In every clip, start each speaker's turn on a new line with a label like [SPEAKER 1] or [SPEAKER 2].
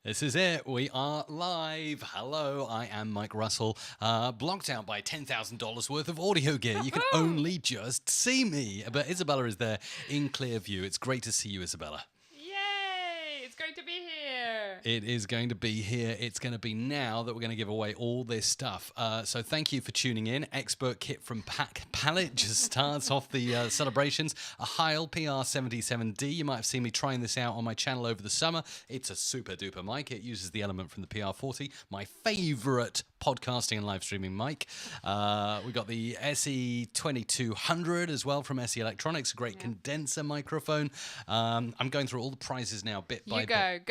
[SPEAKER 1] This is it. We are live. Hello, I am Mike Russell. Blocked out by $10,000 worth of audio gear. You can only just see me. But Izabela is there in clear view. It's great to see you, Izabela.
[SPEAKER 2] Yay! It's great to be here.
[SPEAKER 1] It is going to be here. It's going to be now that we're going to give away all this stuff. So thank you for tuning in. Expert kit from Palette just starts off the celebrations. A Heil PR77D. You might have seen me trying this out on my channel over the summer. It's a super duper mic. It uses the element from the PR40, my favorite podcasting and live streaming mic. We got the SE2200 as well from SE Electronics, a great condenser microphone. I'm going through all the prizes now bit by bit.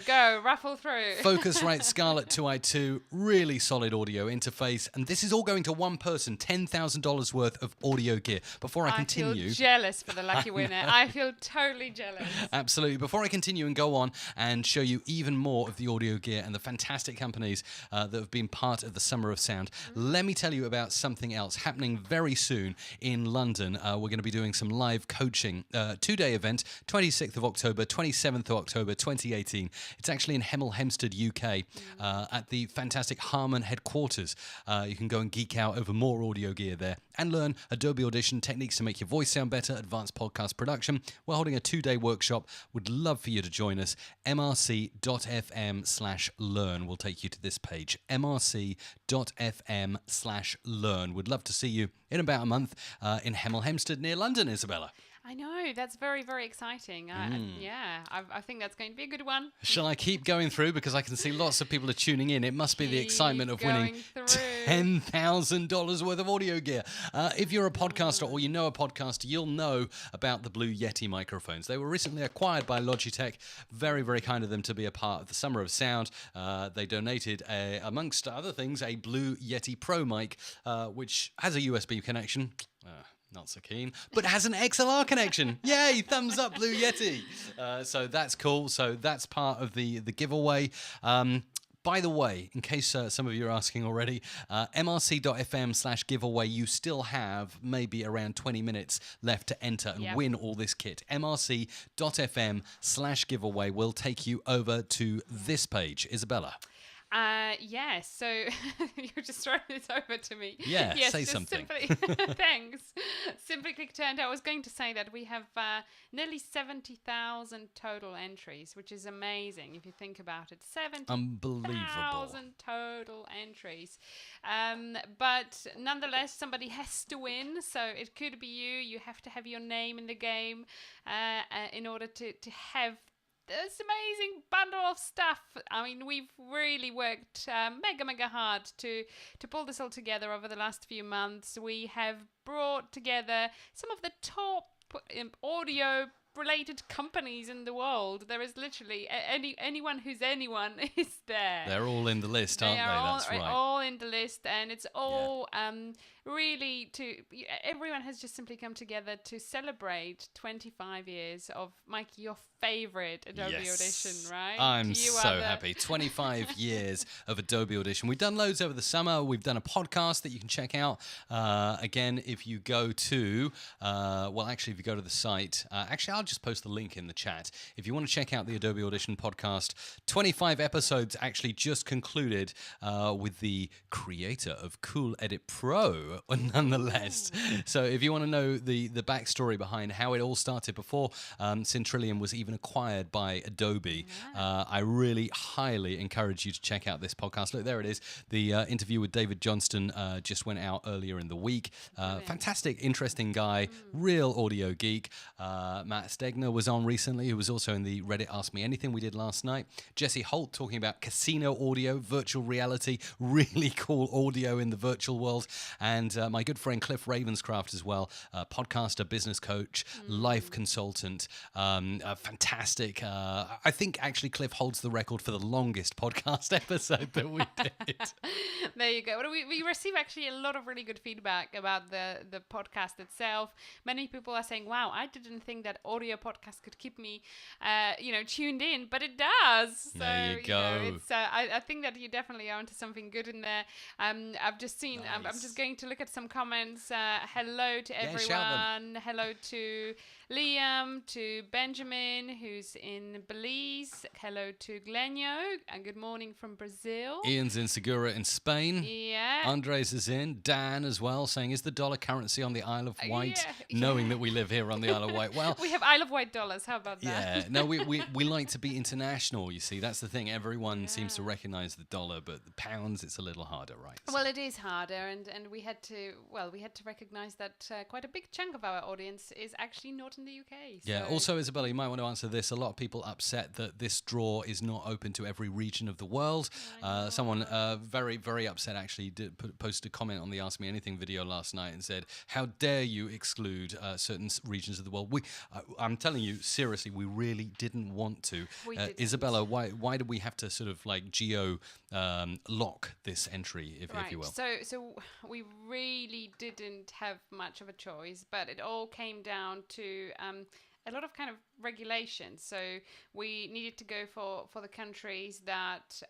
[SPEAKER 2] Go, raffle through.
[SPEAKER 1] Focusrite Scarlett 2i2, really solid audio interface, and this is all going to one person, $10,000 worth of audio gear. Before I continue...
[SPEAKER 2] I feel jealous for the lucky winner. I feel totally jealous.
[SPEAKER 1] Absolutely. Before I continue and go on and show you even more of the audio gear and the fantastic companies that have been part of the Summer of Sound, let me tell you about something else happening very soon in London. We're going to be doing some live coaching, two-day event, 26th of October, 27th of October, 2018. It's actually in Hemel Hempstead, UK, at the fantastic Harman headquarters. You can go and geek out over more audio gear there and learn Adobe Audition techniques to make your voice sound better, advanced podcast production. We're holding a two-day workshop. Would love for you to join us. mrc.fm/learn will take you to this page. mrc.fm/learn. Would love to see you in about a month in Hemel Hempstead near London, Izabela.
[SPEAKER 2] I know, that's very, very exciting. I think that's going to be a good one.
[SPEAKER 1] Shall I keep going through? Because I can see lots of people are tuning in. It must be the excitement of winning $10,000 worth of audio gear. If you're a podcaster or you know a podcaster, you'll know about the Blue Yeti microphones. They were recently acquired by Logitech. Very, very kind of them to be a part of the Summer of Sound. They donated, amongst other things, a Blue Yeti Pro mic, which has a USB connection. Not so keen, but has an XLR connection. Yay, thumbs up, Blue Yeti. So that's cool. So that's part of the giveaway. By the way, in case some of you are asking already, mrc.fm/giveaway, you still have maybe around 20 minutes left to enter and win all this kit. mrc.fm/giveaway will take you over to this page. Izabela.
[SPEAKER 2] Yes, so you're just throwing this over to me.
[SPEAKER 1] Yeah,
[SPEAKER 2] yes,
[SPEAKER 1] say
[SPEAKER 2] just
[SPEAKER 1] something.
[SPEAKER 2] Thanks. Simply click to enter. I was going to say that we have nearly 70,000 total entries, which is amazing if you think about it. 70,000 total entries. But nonetheless, somebody has to win, so it could be you. You have to have your name in the game in order to have this amazing bundle of stuff. I mean, we've really worked mega hard to pull this all together over the last few months. We have brought together some of the top audio related companies in the world. There is literally anyone who's anyone is there.
[SPEAKER 1] They're all in the list, aren't they? That's right.
[SPEAKER 2] All in the list, and it's all really everyone has just simply come together to celebrate 25 years of, Mike, your favorite Adobe Audition, right?
[SPEAKER 1] I'm so happy. 25 years of Adobe Audition. We've done loads over the summer. We've done a podcast that you can check out. Again, if you go to, if you go to the site, I'll just post the link in the chat. If you want to check out the Adobe Audition podcast, 25 episodes actually just concluded with the creator of Cool Edit Pro, nonetheless. So if you want to know the backstory behind how it all started before Centrillion was even acquired by Adobe, I really highly encourage you to check out this podcast. Look, there it is. The interview with David Johnston just went out earlier in the week. Fantastic, interesting guy, real audio geek. Matt Stegner was on recently, who was also in the Reddit Ask Me Anything we did last night. Jesse Holt talking about casino audio, virtual reality, really cool audio in the virtual world. And my good friend Cliff Ravenscraft as well, podcaster, business coach, life consultant, fantastic. I think actually Cliff holds the record for the longest podcast episode that we did.
[SPEAKER 2] There you go. Well, we receive actually a lot of really good feedback about the podcast itself. Many people are saying, wow, I didn't think that audio podcast could keep me tuned in, but it does. So,
[SPEAKER 1] there you go.
[SPEAKER 2] I think that you definitely are onto something good in there. I've just seen,
[SPEAKER 1] Nice.
[SPEAKER 2] I'm just going to look at some comments. Hello to everyone. Hello to Liam, to Benjamin, who's in Belize. Hello to Glenio, and good morning from Brazil.
[SPEAKER 1] Ian's in Segura in Spain.
[SPEAKER 2] Yeah.
[SPEAKER 1] Andres is in. Dan as well, saying, is the dollar currency on the Isle of Wight?
[SPEAKER 2] Yeah.
[SPEAKER 1] Knowing that we live here on the Isle of Wight. Well,
[SPEAKER 2] we have Isle of Wight dollars. How about that?
[SPEAKER 1] Yeah. No, we like to be international, you see. That's the thing. Everyone seems to recognize the dollar, but the pounds, it's a little harder, right?
[SPEAKER 2] Well, it is harder, and we had to recognize that quite a big chunk of our audience is actually not in the UK. So.
[SPEAKER 1] Yeah. Also, Izabela, you might want to answer this. A lot of people upset that this draw is not open to every region of the world. Someone very, very upset actually posted a comment on the Ask Me Anything video last night and said, "How dare you exclude certain regions of the world?" I'm telling you, seriously, we really didn't want to. Izabela, why did we have to sort of like geo lock this entry, if you will?
[SPEAKER 2] So we really didn't have much of a choice, but it all came down to a lot of kind of regulations. So we needed to go for the countries that,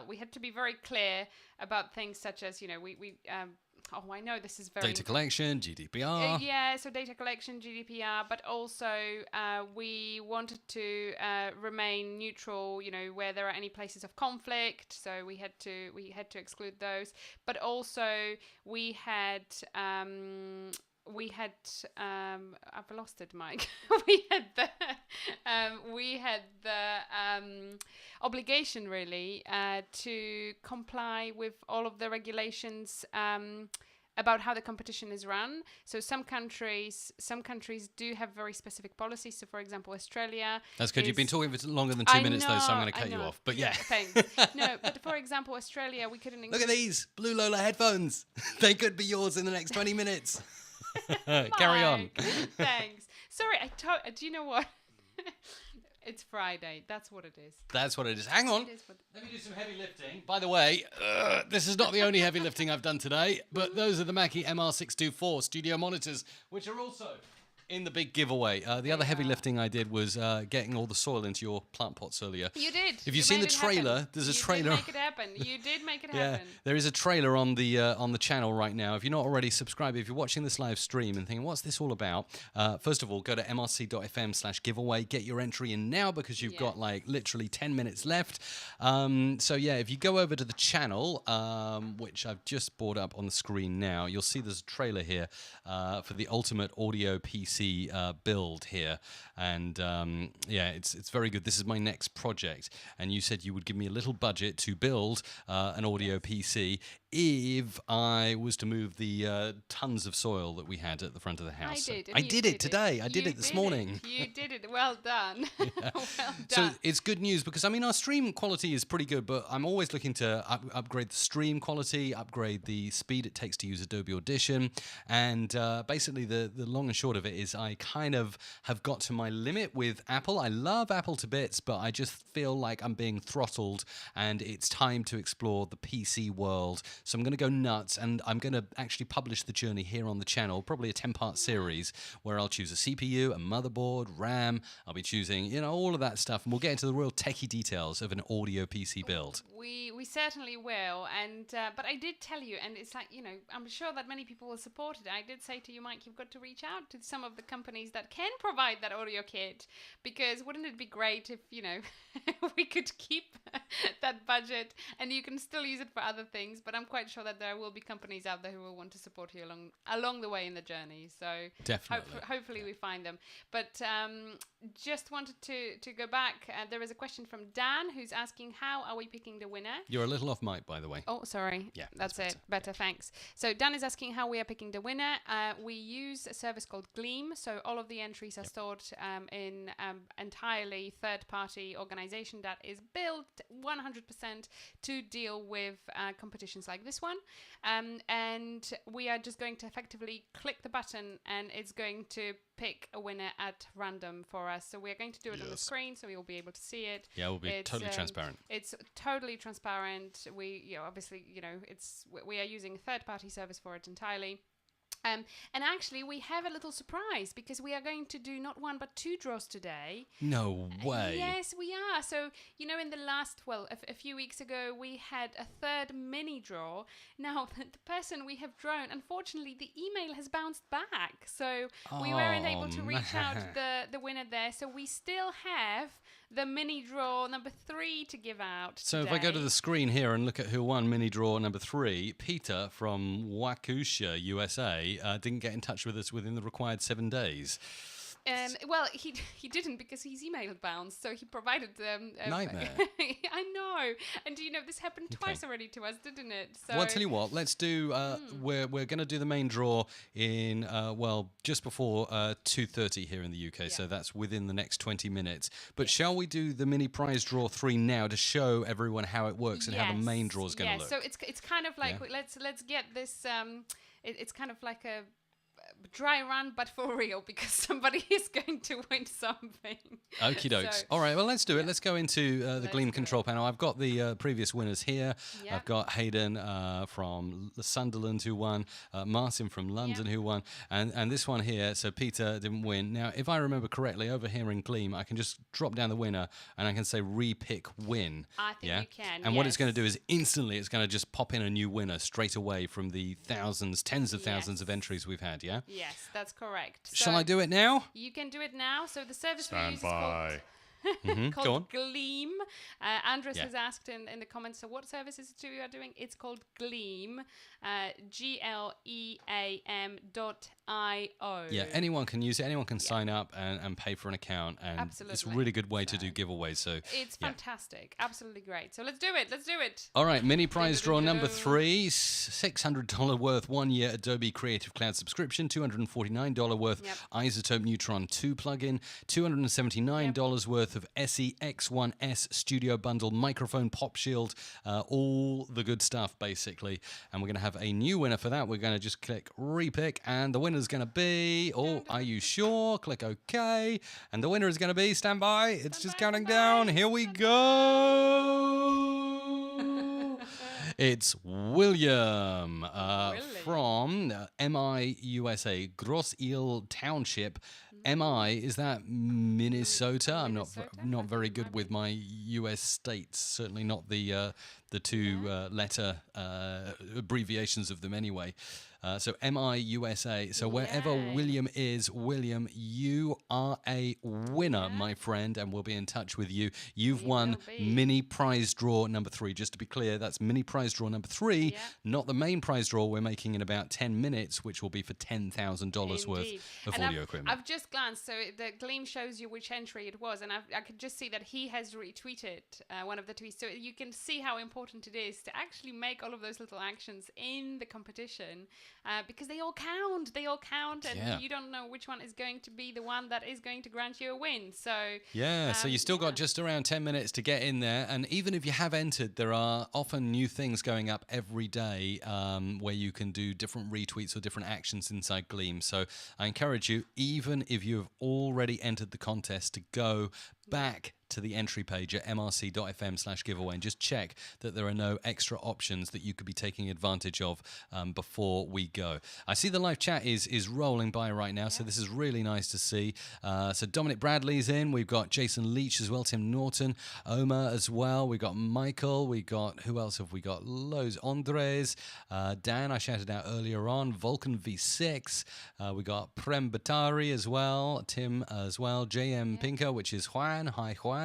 [SPEAKER 2] we had to be very clear about things such as, I know this is very...
[SPEAKER 1] Data collection, GDPR.
[SPEAKER 2] So data collection, GDPR, but also we wanted to remain neutral, where there are any places of conflict. So we had to exclude those. But also we had... I've lost it, Mike. we had the obligation really to comply with all of the regulations about how the competition is run. So some countries do have very specific policies. So for example, Australia.
[SPEAKER 1] That's good. You've been talking for longer than 2 minutes though, so I'm going to cut you off. But yeah.
[SPEAKER 2] Thanks. No, but for example, Australia, we couldn't.
[SPEAKER 1] Look at these Blue Lola headphones. They could be yours in the next 20 minutes. Carry on.
[SPEAKER 2] Thanks. Sorry, do you know what? It's Friday. That's what it is.
[SPEAKER 1] That's what it is. Hang on. Let me do some heavy lifting. By the way, this is not the only heavy lifting I've done today, but those are the Mackie MR624 studio monitors, which are also in the big giveaway. The other heavy lifting I did was getting all the soil into your plant pots earlier.
[SPEAKER 2] You did.
[SPEAKER 1] If you've seen the trailer, there's a trailer.
[SPEAKER 2] You did make it happen. You did make it happen.
[SPEAKER 1] There is a trailer on the channel right now. If you're not already subscribed, if you're watching this live stream and thinking, what's this all about? First of all, go to mrc.fm/giveaway. Get your entry in now because you've got like literally 10 minutes left. If you go over to the channel, which I've just brought up on the screen now, you'll see there's a trailer here for the ultimate audio PC build here, and it's very good. This is my next project, and you said you would give me a little budget to build an audio PC if I was to move the tons of soil that we had at the front of the house. I did it today. I did it this morning.
[SPEAKER 2] You did it. Well done. Well done.
[SPEAKER 1] So it's good news because, our stream quality is pretty good, but I'm always looking to upgrade the stream quality, upgrade the speed it takes to use Adobe Audition, and basically the long and short of it is I kind of have got to my limit with Apple. I love Apple to bits, but I just feel like I'm being throttled and it's time to explore the PC world. So I'm going to go nuts, and I'm going to actually publish the journey here on the channel, probably a 10-part series where I'll choose a CPU, a motherboard, RAM. I'll be choosing, all of that stuff, and we'll get into the real techie details of an audio PC build.
[SPEAKER 2] We certainly will, and but I did tell you, and it's like, I'm sure that many people will support it. I did say to you, Mike, you've got to reach out to some of the companies that can provide that audio kit, because wouldn't it be great if, we could keep that budget and you can still use it for other things, but I'm quite sure that there will be companies out there who will want to support you along the way in the journey. So
[SPEAKER 1] definitely,
[SPEAKER 2] hopefully we find them. But just wanted to go back. There is a question from Dan who's asking, how are we picking the winner?
[SPEAKER 1] You're a little off mic, by the way.
[SPEAKER 2] Oh, sorry.
[SPEAKER 1] Yeah,
[SPEAKER 2] that's it. Better, thanks. So Dan is asking how we are picking the winner. We use a service called Gleam. So all of the entries are stored in entirely third-party organization that is built 100% to deal with competitions like this one. And we are just going to effectively click the button and it's going to pick a winner at random for us. So we're going to do it on the screen so we will be able to see it.
[SPEAKER 1] Yeah, we'll be totally transparent.
[SPEAKER 2] It's totally transparent. We, obviously, we are using a third-party service for it entirely. And actually, we have a little surprise because we are going to do not one but two draws today.
[SPEAKER 1] No way.
[SPEAKER 2] Yes, we are. So, in the last, a few weeks ago, we had a third mini draw. Now, the person we have drawn, unfortunately, the email has bounced back. So, we weren't able to reach out the winner there. So, we still have the mini draw number 3 to give out
[SPEAKER 1] So
[SPEAKER 2] today.
[SPEAKER 1] if I go to the screen here and look at who won mini draw number 3, Peter from Waukesha, USA, didn't get in touch with us within the required 7 days.
[SPEAKER 2] Well, he didn't because his email bounced, so he provided
[SPEAKER 1] Nightmare.
[SPEAKER 2] I know, and this happened twice already to us, didn't it? So
[SPEAKER 1] Well, I'll tell you what. Let's do. We're going to do the main draw in just before 2:30 here in the UK. So that's within the next 20 minutes. But shall we do the mini prize draw 3 now to show everyone how it works and how the main draw is going to look?
[SPEAKER 2] So it's kind of like let's get this. It's kind of like a dry run, but for real, because somebody is going to win something.
[SPEAKER 1] Okie dokes.
[SPEAKER 2] So,
[SPEAKER 1] all right, well, let's do it. Let's go into the Gleam control panel. I've got the previous winners here.
[SPEAKER 2] Yeah.
[SPEAKER 1] I've got Hayden from Sunderland who won, Martin from London who won, and this one here, so Peter didn't win. Now, if I remember correctly, over here in Gleam, I can just drop down the winner and I can say re-pick win.
[SPEAKER 2] I think you can,
[SPEAKER 1] And what it's going to do is instantly it's going to just pop in a new winner straight away from the tens of thousands of entries we've had, yeah?
[SPEAKER 2] Yes, that's correct. So
[SPEAKER 1] Shall I do it now?
[SPEAKER 2] You can do it now. So the service we
[SPEAKER 3] Stand
[SPEAKER 2] use
[SPEAKER 3] by.
[SPEAKER 2] is
[SPEAKER 1] Go on.
[SPEAKER 2] called Gleam. Andres
[SPEAKER 1] Yeah.
[SPEAKER 2] has asked in the comments, so what services you are doing? It's called Gleam, GLEAM.io.
[SPEAKER 1] Yeah, anyone can use it. Anyone can sign up and pay for an account. And it's a
[SPEAKER 2] Absolutely.
[SPEAKER 1] really good way to do giveaways. So
[SPEAKER 2] It's fantastic. Absolutely great. So let's do it. Let's do it.
[SPEAKER 1] all right, mini prize draw number 3, $600 worth 1-year Adobe Creative Cloud subscription, $249 worth Isotope Neutron 2 plugin, $279 worth of SE-X1S Studio Bundle microphone pop shield, all the good stuff basically. And we're going to have a new winner for that. We're going to just click repick, and the winner is going to be, are you sure? Click OK. And the winner is going to be, stand by, it's just counting down. Here we go. It's William from MI USA, Grosse Ile Township. MI, is that Minnesota? I'm not very good with my US states. Certainly not the two letter abbreviations of them anyway. So MI USA. So wherever William is, William, you are a winner, my friend, and we'll be in touch with you. You've won mini prize draw number 3. Just to be clear, that's mini prize draw number 3, not the main prize draw we're making in about 10 minutes, which will be for $10,000 worth of audio equipment.
[SPEAKER 2] I've just glanced, so the Gleam shows you which entry it was, and I could just see that he has retweeted one of the tweets. So you can see how important it is to actually make all of those little actions in the competition. Because they all count, and you don't know which one is going to be the one that is going to grant you a win. So
[SPEAKER 1] so you still got just around 10 minutes to get in there, and even if you have entered, there are often new things going up every day where you can do different retweets or different actions inside Gleam. So I encourage you, even if you have already entered the contest, to go back to the entry page at mrc.fm/giveaway and just check that there are no extra options that you could be taking advantage of before we go. I see the live chat is rolling by right now, so this is really nice to see. So Dominic Bradley's in, we've got Jason Leach as well, Tim Norton, Omar as well, we got Michael, we got, who else have we got? Loads, Andres, Dan, I shouted out earlier on, Vulcan V6, we got Prem Batari as well, Tim as well, JM Pinker, which is Juan. Hi Juan.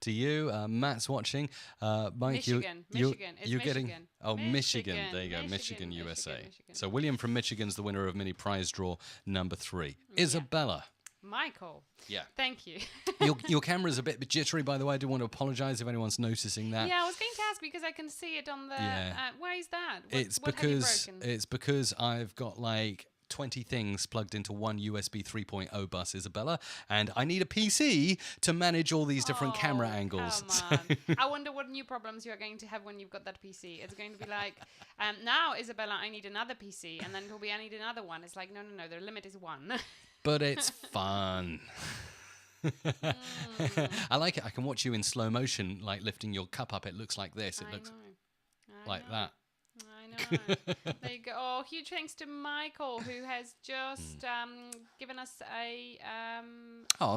[SPEAKER 1] To you, Matt's watching. Mike,
[SPEAKER 2] Michigan.
[SPEAKER 1] you're
[SPEAKER 2] It's
[SPEAKER 1] getting.
[SPEAKER 2] Michigan.
[SPEAKER 1] Oh, Michigan. There you go, Michigan, USA.
[SPEAKER 2] Michigan.
[SPEAKER 1] So William from Michigan's the winner of mini prize draw number 3. Isabella.
[SPEAKER 2] Michael.
[SPEAKER 1] Yeah.
[SPEAKER 2] Thank you.
[SPEAKER 1] Your camera's a bit jittery, by the way. I do want to apologise if anyone's noticing that.
[SPEAKER 2] Yeah, I was going to ask because I can see it on the. Why is that? What have you broken?
[SPEAKER 1] It's because I've got like 20 things plugged into one USB 3.0 bus, Isabella, and I need a PC to manage all these different camera angles.
[SPEAKER 2] Come on. I wonder what new problems you're going to have when you've got that PC. It's going to be like, now, Isabella, I need another PC, and then it'll be, I need another one. It's like, no, the limit is 1.
[SPEAKER 1] But it's fun. I like it. I can watch you in slow motion, like lifting your cup up. It looks like this. It looks like that.
[SPEAKER 2] There you go. Oh, huge thanks to Michael, who has just given us a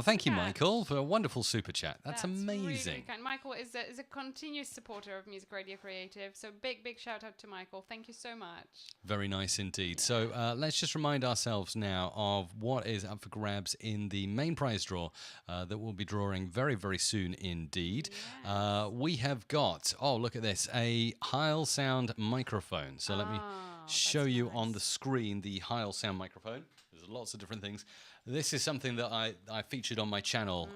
[SPEAKER 1] thank you,
[SPEAKER 2] super chat.
[SPEAKER 1] Michael, for a wonderful super chat. That's amazing.
[SPEAKER 2] Really, really kind. Michael is a continuous supporter of Music Radio Creative, so big shout out to Michael. Thank you so much.
[SPEAKER 1] Very nice indeed. So let's just remind ourselves now of what is up for grabs in the main prize draw that we'll be drawing very, very soon indeed.
[SPEAKER 2] Yes.
[SPEAKER 1] We have got, look at this, a Heil Sound microphone. So let me show you on the screen the Heil Sound microphone. There's lots of different things. This is something that I featured on my channel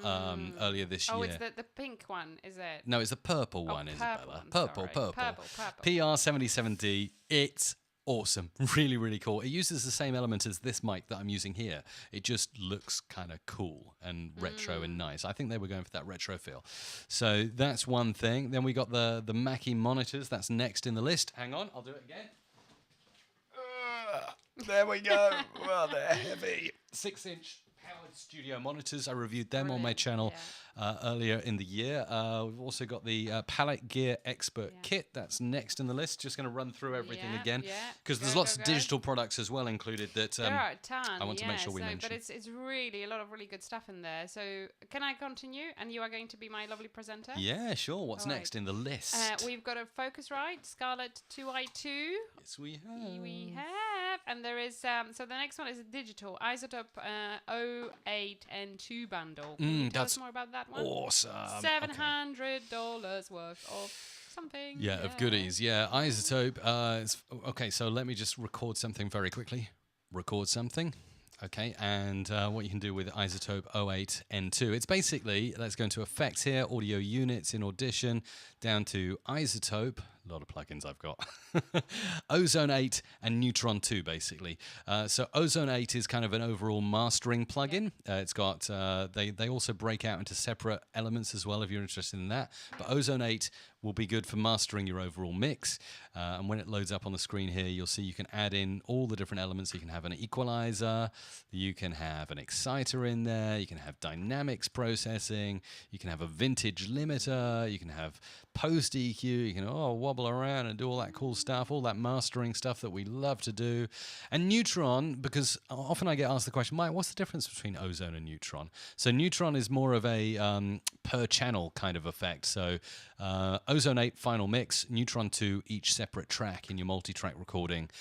[SPEAKER 1] earlier this year.
[SPEAKER 2] Oh, it's the pink one, is it?
[SPEAKER 1] No, it's the purple one, Izabela. Purple.
[SPEAKER 2] Purple.
[SPEAKER 1] PR77D. It's awesome. Really, really cool. It uses the same element as this mic that I'm using here. It just looks kind of cool and retro and nice. I think they were going for that retro feel. So that's one thing. Then we got the Mackie monitors. That's next in the list. Hang on, I'll do it again. There we go. Well, they're heavy. 6-inch powered studio monitors. I reviewed them on my channel earlier in the year. We've also got the Palette Gear Expert Kit. That's next in the list. Just going to run through everything again because there's lots of digital products as well included that
[SPEAKER 2] there are a ton.
[SPEAKER 1] I want to make sure we mention.
[SPEAKER 2] But it's really a lot of really good stuff in there. So can I continue? And you are going to be my lovely presenter?
[SPEAKER 1] Yeah, sure. What's next in the list?
[SPEAKER 2] We've got a Focusrite Scarlett 2i2.
[SPEAKER 1] Yes, we have.
[SPEAKER 2] We have. And there is, so the next one is a digital Isotope 08 N2 bundle. Can you tell us more about that one?
[SPEAKER 1] Awesome.
[SPEAKER 2] $700 worth of something.
[SPEAKER 1] Yeah, of goodies. Yeah, Isotope. Okay, so let me just record something very quickly. Record something. Okay, and what you can do with Isotope 08 N2. It's basically, let's go into effects here, audio units in Audition, down to Isotope. A lot of plugins I've got. Ozone 8 and Neutron 2, basically. So Ozone 8 is kind of an overall mastering plugin. It's got, they also break out into separate elements as well if you're interested in that. But Ozone 8 will be good for mastering your overall mix. And when it loads up on the screen here, you'll see you can add in all the different elements. You can have an equalizer, you can have an exciter in there, you can have dynamics processing, you can have a vintage limiter, you can have post EQ, you can wobble around and do all that cool stuff, all that mastering stuff that we love to do. And Neutron, because often I get asked the question, Mike, what's the difference between Ozone and Neutron? So Neutron is more of a per channel kind of effect. So Ozone 8 final mix, Neutron 2 each separate track in your multi-track recording.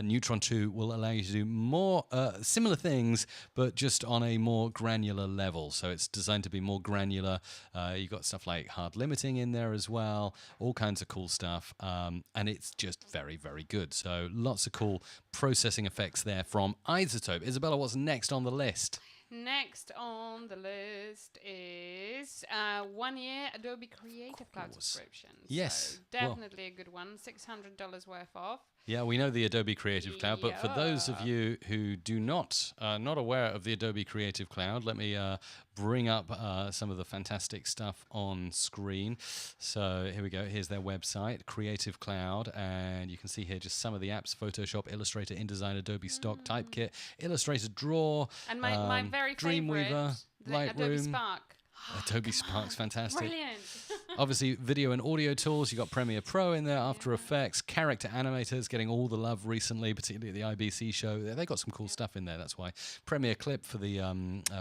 [SPEAKER 1] Neutron 2 will allow you to do more similar things, but just on a more granular level. So it's designed to be more granular. You've got stuff like hard limiting in there as well, all kinds of cool stuff, and it's just very, very good. So lots of cool processing effects there from Isotope. Izabela, what's next on the list?
[SPEAKER 2] Next on the list is 1 year Adobe Creative Cloud subscription.
[SPEAKER 1] Yes.
[SPEAKER 2] So definitely a good one. $600 worth off.
[SPEAKER 1] Yeah, we know the Adobe Creative Cloud, but for those of you who do not aware of the Adobe Creative Cloud, let me bring up some of the fantastic stuff on screen. So here we go. Here's their website, Creative Cloud, and you can see here just some of the apps: Photoshop, Illustrator, InDesign, Adobe Stock, Typekit, Illustrator Draw,
[SPEAKER 2] and my very
[SPEAKER 1] Dreamweaver,
[SPEAKER 2] favorite, Adobe
[SPEAKER 1] Lightroom.
[SPEAKER 2] Spark.
[SPEAKER 1] Adobe Spark's fantastic.
[SPEAKER 2] Brilliant.
[SPEAKER 1] Obviously, video and audio tools. You've got Premiere Pro in there, After Effects, character animators getting all the love recently, particularly at the IBC show. They got some cool stuff in there, that's why. Premiere Clip for the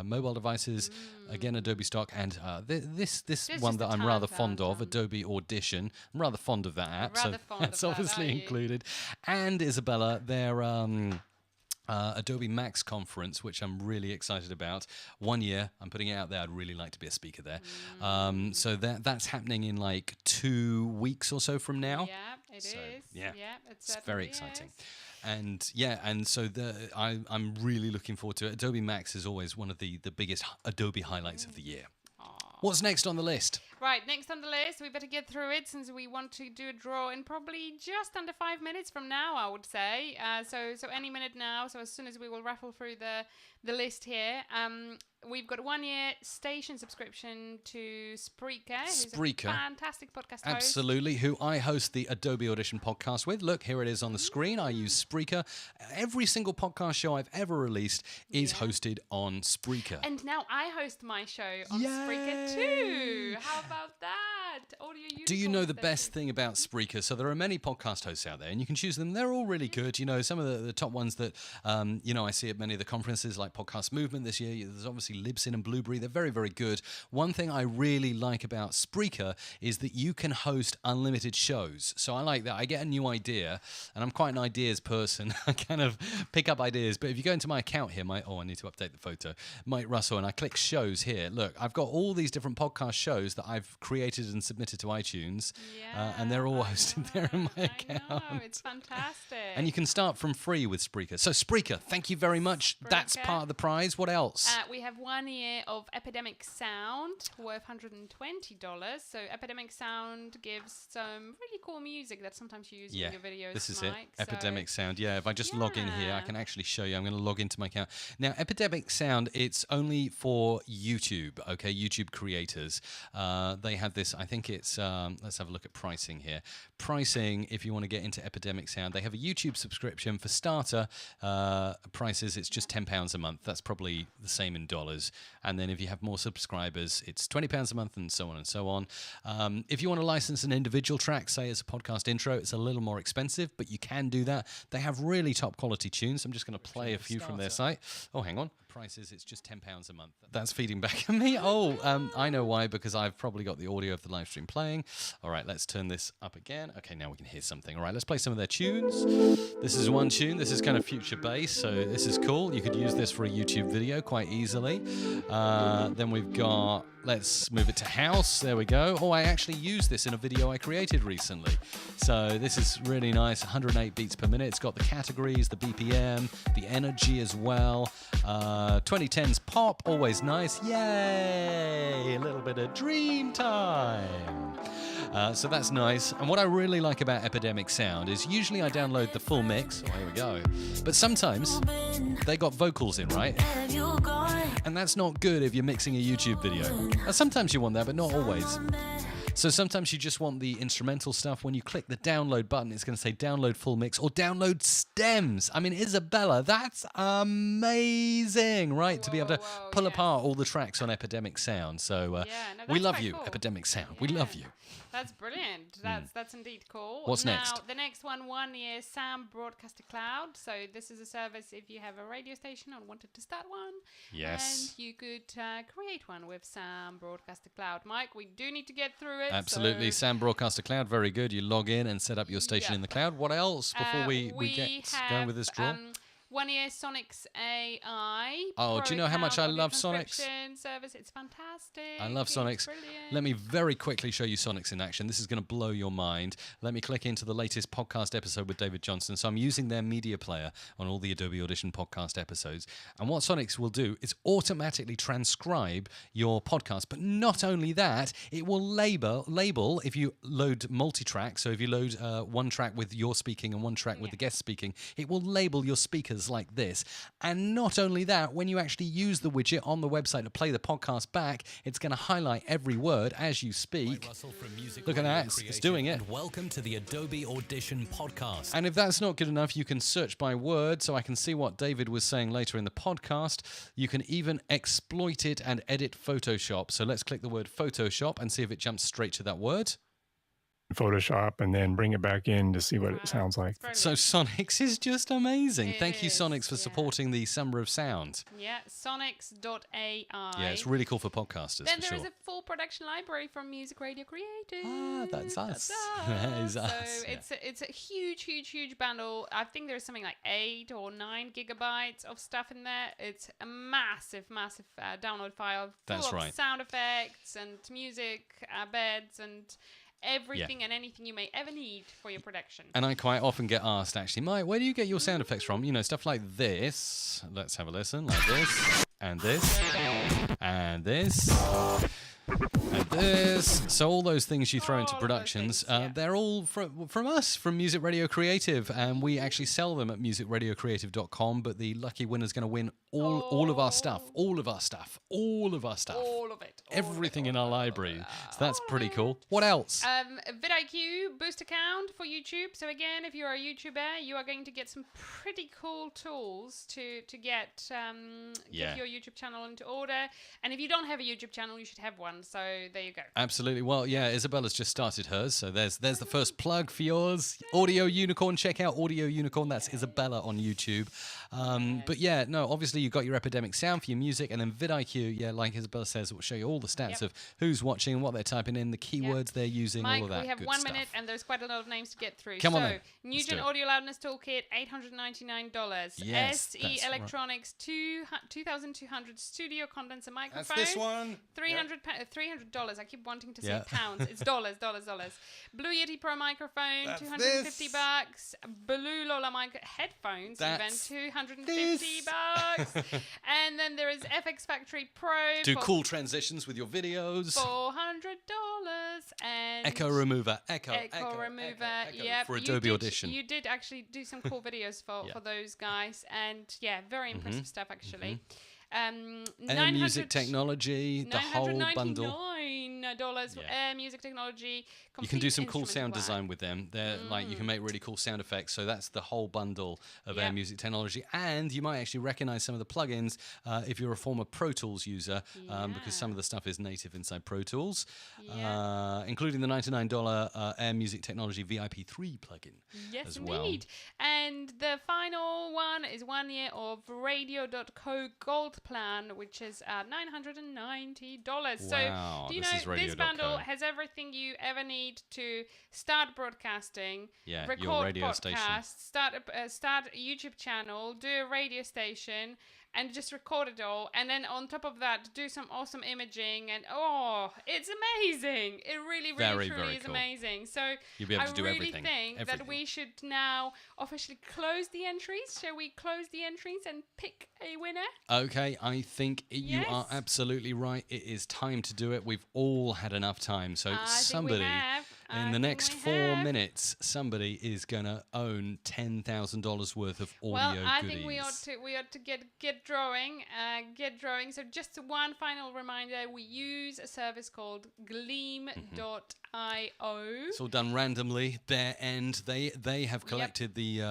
[SPEAKER 1] mobile devices. Again, Adobe Stock. And this one that I'm rather fond of, Adobe Audition. I'm rather fond of that app. So that's obviously included. And Izabela, their Adobe Max conference, which I'm really excited about. 1 year, I'm putting it out there. I'd really like to be a speaker there. So that's happening in like 2 weeks or so from now.
[SPEAKER 2] Yeah, it is.
[SPEAKER 1] Yeah,
[SPEAKER 2] it's
[SPEAKER 1] very exciting. And so I'm really looking forward to it. Adobe Max is always one of the biggest Adobe highlights of the year. What's next on the list?
[SPEAKER 2] Right, next on the list, we better get through it since we want to do a draw in probably just under 5 minutes from now, I would say. So any minute now, so as soon as we will raffle through the list here. We've got 1 year station subscription to Spreaker, who's a fantastic podcast host.
[SPEAKER 1] Absolutely, who I host the Adobe Audition podcast with. Look, here it is on the screen. I use Spreaker. Every single podcast show I've ever released is hosted on Spreaker.
[SPEAKER 2] And now I host my show on Spreaker too. How about that? Audio
[SPEAKER 1] Do you know
[SPEAKER 2] unicorns,
[SPEAKER 1] the
[SPEAKER 2] that's
[SPEAKER 1] best
[SPEAKER 2] it.
[SPEAKER 1] thing about Spreaker? So there are many podcast hosts out there, and you can choose them. They're all really good. You know, some of the top ones that, I see at many of the conferences, like Podcast Movement this year. There's obviously Libsyn and Blueberry. They're very, very good. One thing I really like about Spreaker is that you can host unlimited shows. So I like that. I get a new idea, and I'm quite an ideas person. I kind of pick up ideas. But if you go into my account here, I need to update the photo, Mike Russell, and I click shows here. Look, I've got all these different podcast shows that I've created and submitted to iTunes, and they're all hosted there in my account.
[SPEAKER 2] I know, it's fantastic.
[SPEAKER 1] And you can start from free with Spreaker. So Spreaker, thank you very much. That's
[SPEAKER 2] Spreaker.
[SPEAKER 1] part of the prize. What else?
[SPEAKER 2] We have 1 year of Epidemic Sound worth $120. So Epidemic Sound gives some really cool music that sometimes you use in your videos.
[SPEAKER 1] This is
[SPEAKER 2] Mike.
[SPEAKER 1] it. Epidemic Sound. Yeah, if I just log in here, I can actually show you. I'm going to log into my account. Now, Epidemic Sound, it's only for YouTube, okay? YouTube creators. They have this, I think it's, let's have a look at pricing here. Pricing, if you want to get into Epidemic Sound, they have a YouTube subscription. For starter prices, it's just £10 a month. That's probably the same in dollars. And then if you have more subscribers, it's £20 a month, and so on and so on. If you want to license an individual track, say as a podcast intro, it's a little more expensive, but you can do that. They have really top quality tunes. I'm just going to play a few from their site. Oh, hang on. Prices, it's just £10 a month. That's feeding back at me. I know why, because I've probably got the audio of the live stream playing. All right, let's turn this up again. Okay, now we can hear something. All right, let's play some of their tunes. This is one tune. This is kind of future bass, so this is cool. You could use this for a YouTube video quite easily. Then we've got, let's move it to house. There we go. Oh, I actually used this in a video I created recently. So this is really nice. 108 beats per minute. It's got the categories, the BPM, the energy as well. 2010s pop, always nice. Yay! A little bit of dream time. So that's nice. And what I really like about Epidemic Sound is usually I download the full mix. Oh, here we go. But sometimes they got vocals in, right? And that's not good if you're mixing a YouTube video. Sometimes you want that, but not always. So sometimes you just want the instrumental stuff. When you click the download button, it's going to say download full mix or download stems. I mean, Izabela, that's amazing, right? To be able to pull apart all the tracks on Epidemic Sound. So we love you, cool. Epidemic Sound. We love you.
[SPEAKER 2] That's brilliant. That's indeed cool.
[SPEAKER 1] What's next?
[SPEAKER 2] The next one, 1 year Sam Broadcaster Cloud. So this is a service if you have a radio station or wanted to start one.
[SPEAKER 1] Yes.
[SPEAKER 2] And you could create one with Sam Broadcaster Cloud. Mike, we do need to get through it.
[SPEAKER 1] Absolutely. Sam Broadcaster Cloud, very good. You log in and set up your station in the cloud. What else before we get going with this draw?
[SPEAKER 2] 1 year Sonics AI.
[SPEAKER 1] Oh, do you know how much I love Sonics?
[SPEAKER 2] Service. It's fantastic.
[SPEAKER 1] I love Sonics.
[SPEAKER 2] Brilliant.
[SPEAKER 1] Let me very quickly show you Sonics in action. This is going to blow your mind. Let me click into the latest podcast episode with David Johnson. So I'm using their media player on all the Adobe Audition podcast episodes. And what Sonics will do is automatically transcribe your podcast. But not only that, it will label if you load multi-track. So if you load one track with your speaking and one track with the guest speaking, it will label your speakers like this. And not only that, when you actually use the widget on the website to play the podcast back, it's going to highlight every word as you speak. Look at that, it's doing it.
[SPEAKER 3] And welcome to the Adobe Audition podcast.
[SPEAKER 1] And if that's not good enough, you can search by word so I can see what David was saying later in the podcast. You can even exploit it and edit Photoshop. So let's click the word Photoshop and see if it jumps straight to that word.
[SPEAKER 4] Photoshop and then bring it back in to see what it sounds like.
[SPEAKER 1] So Sonics is just amazing. Thank you, Sonics, for supporting the Summer of Sound.
[SPEAKER 2] Yeah, Sonics.ai.
[SPEAKER 1] Yeah, it's really cool for podcasters.
[SPEAKER 2] Then
[SPEAKER 1] for
[SPEAKER 2] there
[SPEAKER 1] sure.
[SPEAKER 2] is a full production library from Music Radio Creative.
[SPEAKER 1] Ah, that's us.
[SPEAKER 2] That
[SPEAKER 1] is us.
[SPEAKER 2] So it's a huge bundle. I think there's something like 8 or 9 gigabytes of stuff in there. It's a massive download file full of sound effects and music, beds and everything and anything you may ever need for your production.
[SPEAKER 1] And I quite often get asked, actually, Mike, where do you get your sound effects from? You know, stuff like this. Let's have a listen. Like this. And this. And this. And this. So all those things you throw into productions, they're all from us, from Music Radio Creative, and we actually sell them at musicradiocreative.com, but the lucky winner's going to win all of our stuff, all of it, everything in our library. So that's pretty cool. What else?
[SPEAKER 2] vidIQ boost account for YouTube. So again, if you're a YouTuber, you are going to get some pretty cool tools to get your YouTube channel into order. And if you don't have a YouTube channel, you should have one one. So there you go.
[SPEAKER 1] Absolutely. Well, yeah, Isabella's just started hers, so there's the first plug for yours. Audio Unicorn. Check out Audio Unicorn. That's Izabela on YouTube. But yeah, no, obviously you've got your Epidemic Sound for your music, and then vidIQ, yeah, like Izabela says, it will show you all the stats of who's watching, what they're typing in, the keywords they're using,
[SPEAKER 2] Mike,
[SPEAKER 1] all of that.
[SPEAKER 2] We have
[SPEAKER 1] good
[SPEAKER 2] 1
[SPEAKER 1] stuff.
[SPEAKER 2] minute, and there's quite a lot of names to get through.
[SPEAKER 1] Come on
[SPEAKER 2] so,
[SPEAKER 1] then.
[SPEAKER 2] Nugent Audio Loudness Toolkit, $899.
[SPEAKER 1] Yes,
[SPEAKER 2] SE
[SPEAKER 1] that's
[SPEAKER 2] Electronics, 2,200 studio condenser microphone.
[SPEAKER 1] That's this one.
[SPEAKER 2] $300. I keep wanting to say pounds. It's dollars. Blue Yeti Pro microphone,
[SPEAKER 1] That's
[SPEAKER 2] $250. Blue Lola headphones,
[SPEAKER 1] That's
[SPEAKER 2] even $250. And then there is FX Factory Pro.
[SPEAKER 1] Do cool transitions with your videos.
[SPEAKER 2] $400. And
[SPEAKER 1] Echo remover. Echo
[SPEAKER 2] remover.
[SPEAKER 1] Yep. For Adobe Audition.
[SPEAKER 2] You did actually do some cool videos for those guys, and very impressive stuff actually.
[SPEAKER 1] Air Music Technology, the whole bundle.
[SPEAKER 2] $999 for Air Music Technology.
[SPEAKER 1] You can do some cool sound design with them. They're like, you can make really cool sound effects. So that's the whole bundle of Air Music Technology. And you might actually recognize some of the plugins if you're a former Pro Tools user, because some of the stuff is native inside Pro Tools, including the $99 Air Music Technology VIP3 plugin as well.
[SPEAKER 2] Indeed. And the final one is 1 year of Radio.co Gold plan, which is $990.
[SPEAKER 1] Wow,
[SPEAKER 2] so do you know this bundle
[SPEAKER 1] Radio.co.
[SPEAKER 2] has everything you ever need to start broadcasting,
[SPEAKER 1] your
[SPEAKER 2] record
[SPEAKER 1] radio
[SPEAKER 2] podcasts,
[SPEAKER 1] station.
[SPEAKER 2] start a YouTube channel, do a radio station, and just record it all. And then on top of that, do some awesome imaging. And it's amazing. It really,
[SPEAKER 1] Very,
[SPEAKER 2] truly
[SPEAKER 1] very
[SPEAKER 2] is
[SPEAKER 1] cool.
[SPEAKER 2] amazing. So
[SPEAKER 1] You'll be able to do
[SPEAKER 2] I really
[SPEAKER 1] everything.
[SPEAKER 2] think that we should now officially close the entries. Shall we close the entries and pick a winner?
[SPEAKER 1] Okay, I think you are absolutely right. It is time to do it. We've all had enough time. So somebody in the next 4 minutes, somebody is going to own $10,000 worth of audio
[SPEAKER 2] Well, I
[SPEAKER 1] goodies.
[SPEAKER 2] think we ought to get drawing. So just one final reminder: we use a service called Gleam.io.
[SPEAKER 1] It's all done randomly. Their end, they have collected the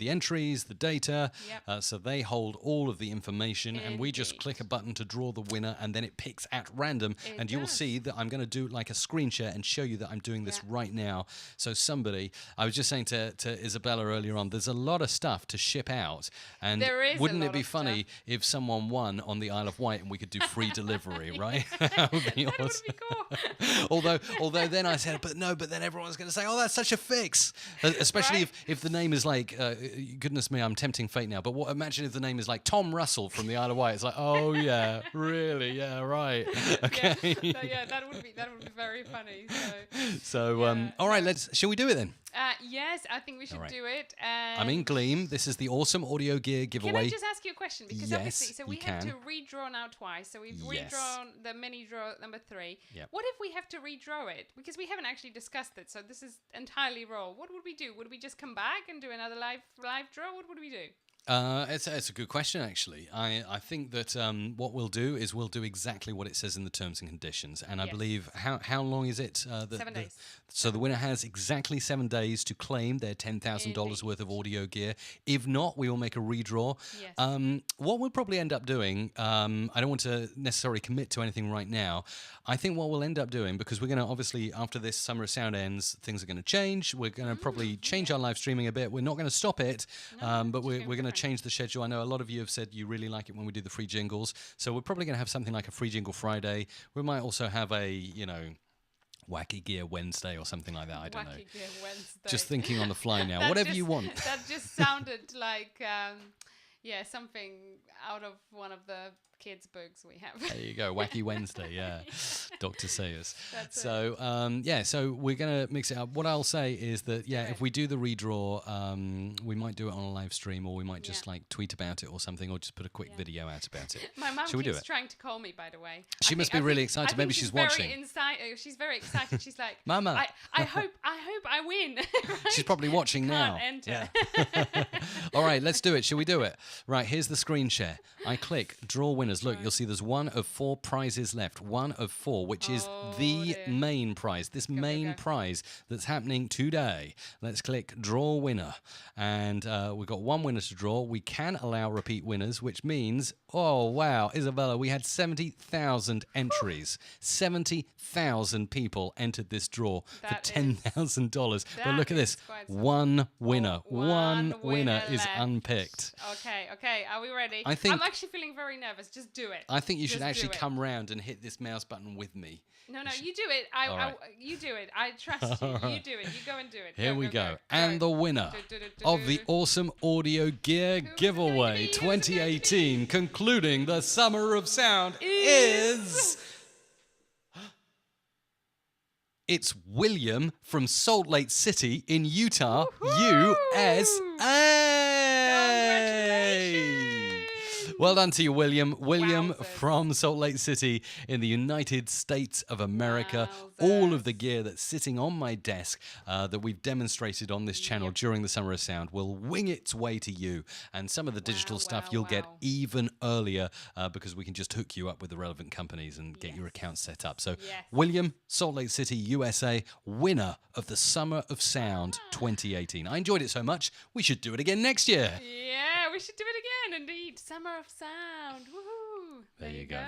[SPEAKER 1] entries, the data, so they hold all of the information, and we just click a button to draw the winner, and then it picks at random. And you'll see that I'm going to do like a screen share and show you that I'm doing this right now. So I was just saying to Izabela earlier on, there's a lot of stuff to ship out, and wouldn't it be funny if someone won on the Isle of Wight and we could do free delivery, right? That would be awesome.
[SPEAKER 2] Would be cool.
[SPEAKER 1] although then I said, but then everyone's going to say, oh, that's such a fix. Especially if the name is like, goodness me, I'm tempting fate now. But imagine if the name is like Tom Russell from the Isle of Wight. It's like, oh yeah, really, yeah, right, okay.
[SPEAKER 2] That would be very funny.
[SPEAKER 1] So all right, shall we do it then?
[SPEAKER 2] Yes, I think we should do it.
[SPEAKER 1] I'm in Gleam. This is the awesome audio gear giveaway.
[SPEAKER 2] Can I just ask you a question? Because obviously, so we have
[SPEAKER 1] can.
[SPEAKER 2] to redraw now twice. So we've redrawn the mini draw number 3.
[SPEAKER 1] Yep.
[SPEAKER 2] What if we have to redraw it? Because we haven't actually discussed it. So this is entirely raw. What would we do? Would we just come back and do another live draw? What would we do?
[SPEAKER 1] It's a good question, actually. I think that what we'll do is we'll do exactly what it says in the terms and conditions. And I believe, how long is it?
[SPEAKER 2] 7 days.
[SPEAKER 1] So the winner has exactly 7 days to claim their $10,000 worth of audio gear. If not, we will make a redraw.
[SPEAKER 2] Yes.
[SPEAKER 1] What we'll probably end up doing, I don't want to necessarily commit to anything right now. I think what we'll end up doing, because we're going to obviously, after this Summer of Sound ends, things are going to change. We're going to probably change our live streaming a bit. We're not going to stop it, but we're going to change the schedule. I know a lot of you have said you really like it when we do the free jingles. So we're probably going to have something like a free jingle Friday. We might also have a, Wacky Gear Wednesday or something like that. I don't know.
[SPEAKER 2] Wacky Gear Wednesday.
[SPEAKER 1] Just thinking on the fly now. Whatever you want.
[SPEAKER 2] That just sounded like, something out of one of the kids' books we have.
[SPEAKER 1] There you go. Wacky Wednesday. Yeah. Dr. Sayers. So we're going to mix it up. What I'll say is that, if we do the redraw, we might do it on a live stream, or we might just tweet about it or something, or just put a quick video out about it.
[SPEAKER 2] My mum
[SPEAKER 1] keeps
[SPEAKER 2] trying to call me, by the way.
[SPEAKER 1] She must be really excited. Maybe she's watching.
[SPEAKER 2] She's very excited. She's like,
[SPEAKER 1] Mama.
[SPEAKER 2] I hope I win. Right?
[SPEAKER 1] She's probably watching now.
[SPEAKER 2] Enter.
[SPEAKER 1] Yeah. All right, let's do it. Shall we do it? Right, here's the screen share. I click draw winners. Look, you'll see there's 1 of 4 prizes left. 1 of 4, which is the main prize. This main prize that's happening today. Let's click draw winner. And we've got 1 winner to draw. We can allow repeat winners, which means Oh, wow. Izabela, we had 70,000 entries. 70,000 people entered this draw for $10,000. But look at this. One winner. One winner is unpicked.
[SPEAKER 2] Okay. Are we ready? I'm actually feeling very nervous. Just do it.
[SPEAKER 1] I think you should actually come round and hit this mouse button with me.
[SPEAKER 2] No, you do it. You do it. I trust you. You do it. You go and do it.
[SPEAKER 1] Here we go. And the winner of the Awesome Audio Gear Giveaway 2018, concluding the Summer of Sound, is... It's William from Salt Lake City in Utah, USA. Well done to you, William. William from Salt Lake City in the United States of America. All of the gear that's sitting on my desk that we've demonstrated on this channel during the Summer of Sound will wing its way to you. And some of the digital stuff you'll get even earlier because we can just hook you up with the relevant companies and get your account set up. So William, Salt Lake City, USA, winner of the Summer of Sound 2018. I enjoyed it so much, we should do it again next year.
[SPEAKER 2] Yeah, we should do it again, indeed. Summer of Sound. Woohoo. There you go.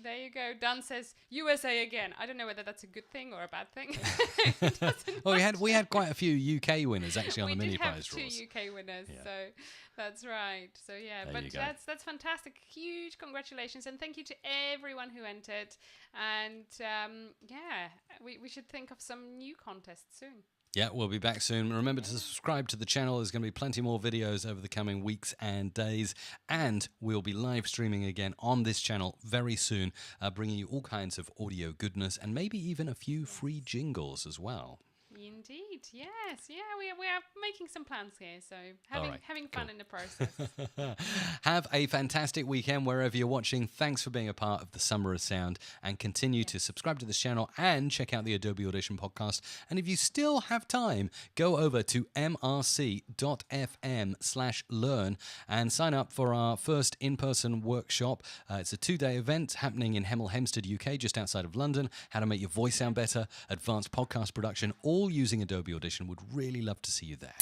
[SPEAKER 2] There you go. Dan says USA again. I don't know whether that's a good thing or a bad thing.
[SPEAKER 1] Well, we had quite a few UK winners actually on the mini prize draws.
[SPEAKER 2] We did have 2 UK winners, so that's right. So that's fantastic. Huge congratulations and thank you to everyone who entered. And we should think of some new contests soon.
[SPEAKER 1] Yeah, we'll be back soon. Remember to subscribe to the channel. There's going to be plenty more videos over the coming weeks and days. And we'll be live streaming again on this channel very soon, bringing you all kinds of audio goodness and maybe even a few free jingles as well.
[SPEAKER 2] Indeed, yes. Yeah, we are making some plans here, so having fun in the process.
[SPEAKER 1] Have a fantastic weekend wherever you're watching. Thanks for being a part of the Summer of Sound, and continue to subscribe to this channel and check out the Adobe Audition podcast. And if you still have time, go over to mrc.fm/learn and sign up for our first in-person workshop. It's a 2-day event happening in Hemel Hempstead, UK, just outside of London. How to make your voice sound better, advanced podcast production, all using Adobe Audition. Would really love to see you there.